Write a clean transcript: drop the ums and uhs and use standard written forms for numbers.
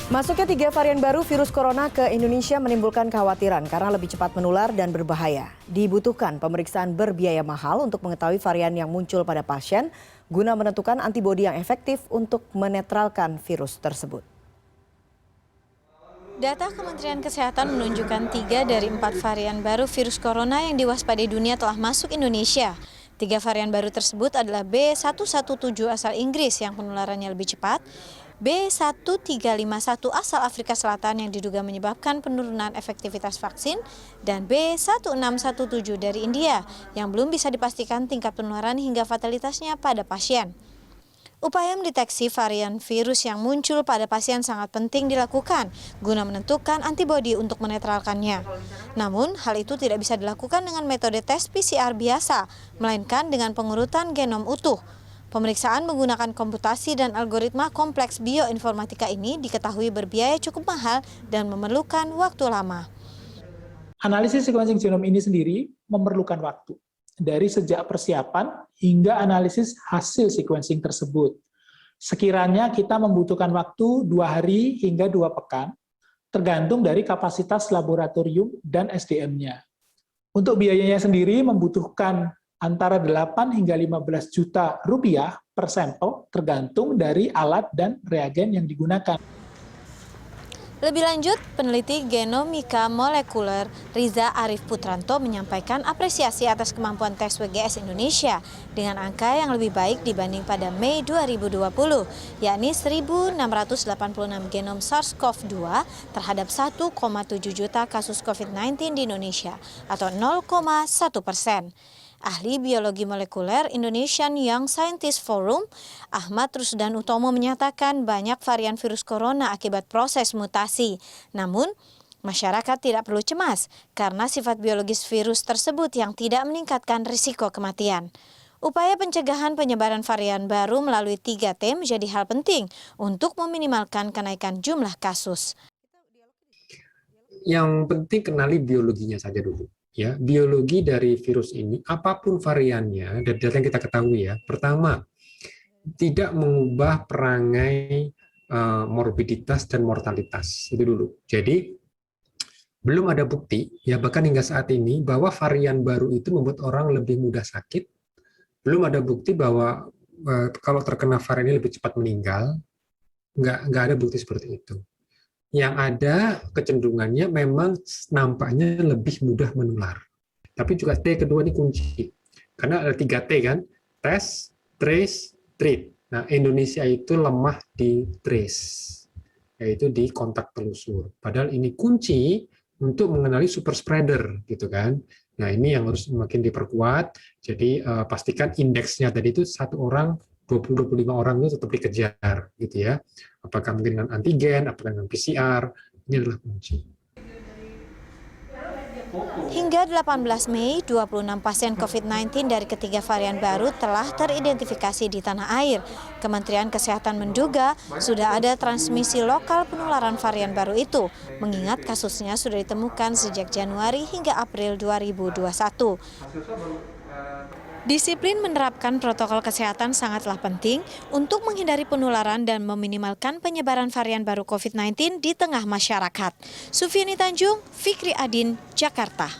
Masuknya 3 varian baru virus corona ke Indonesia menimbulkan kekhawatiran karena lebih cepat menular dan berbahaya. Dibutuhkan pemeriksaan berbiaya mahal untuk mengetahui varian yang muncul pada pasien guna menentukan antibodi yang efektif untuk menetralkan virus tersebut. Data Kementerian Kesehatan menunjukkan 3 dari 4 varian baru virus corona yang diwaspadai dunia telah masuk Indonesia. 3 varian baru tersebut adalah B117 asal Inggris yang penularannya lebih cepat, B1351 asal Afrika Selatan yang diduga menyebabkan penurunan efektivitas vaksin, dan B1617 dari India yang belum bisa dipastikan tingkat penularan hingga fatalitasnya pada pasien. Upaya mendeteksi varian virus yang muncul pada pasien sangat penting dilakukan guna menentukan antibodi untuk menetralkannya. Namun, hal itu tidak bisa dilakukan dengan metode tes PCR biasa, melainkan dengan pengurutan genom utuh. Pemeriksaan menggunakan komputasi dan algoritma kompleks bioinformatika ini diketahui berbiaya cukup mahal dan memerlukan waktu lama. Analisis sequencing genom ini sendiri memerlukan waktu. Dari sejak persiapan hingga analisis hasil sequencing tersebut. Sekiranya kita membutuhkan waktu 2 hari hingga 2 pekan, tergantung dari kapasitas laboratorium dan SDM-nya. Untuk biayanya sendiri membutuhkan antara 8 hingga 15 juta rupiah per sampel, tergantung dari alat dan reagen yang digunakan. Lebih lanjut, peneliti genomika molekuler Riza Arif Putranto menyampaikan apresiasi atas kemampuan tes WGS Indonesia dengan angka yang lebih baik dibanding pada Mei 2020, yakni 1.686 genom SARS-CoV-2 terhadap 1,7 juta kasus COVID-19 di Indonesia atau 0,1%. Ahli biologi molekuler Indonesian Young Scientist Forum, Ahmad Rusdan Utomo menyatakan banyak varian virus corona akibat proses mutasi. Namun, masyarakat tidak perlu cemas karena sifat biologis virus tersebut yang tidak meningkatkan risiko kematian. Upaya pencegahan penyebaran varian baru melalui 3T menjadi hal penting untuk meminimalkan kenaikan jumlah kasus. Yang penting kenali biologinya saja dulu. Ya, biologi dari virus ini, apapun variannya, dari data yang kita ketahui ya, pertama, tidak mengubah perangai morbiditas dan mortalitas, itu dulu. Jadi, belum ada bukti, ya bahkan hingga saat ini, bahwa varian baru itu membuat orang lebih mudah sakit, belum ada bukti bahwa kalau terkena varian ini lebih cepat meninggal, nggak ada bukti seperti itu. Yang ada kecenderungannya memang nampaknya lebih mudah menular. Tapi juga T kedua ini kunci. Karena ada 3T kan, test, trace, treat. Nah, Indonesia itu lemah di trace, yaitu di kontak telusur. Padahal ini kunci untuk mengenali super spreader, gitu kan. Nah, ini yang harus makin diperkuat. Jadi pastikan indeksnya tadi itu 1 orang 20-25 orang itu tetap dikejar, gitu ya. Apakah mungkin dengan antigen, apakah dengan PCR, ini adalah kunci. Hingga 18 Mei, 26 pasien COVID-19 dari ketiga varian baru telah teridentifikasi di tanah air. Kementerian Kesehatan menduga sudah ada transmisi lokal penularan varian baru itu, mengingat kasusnya sudah ditemukan sejak Januari hingga April 2021. Disiplin menerapkan protokol kesehatan sangatlah penting untuk menghindari penularan dan meminimalkan penyebaran varian baru COVID-19 di tengah masyarakat. Sufiani Tanjung, Fikri Adin, Jakarta.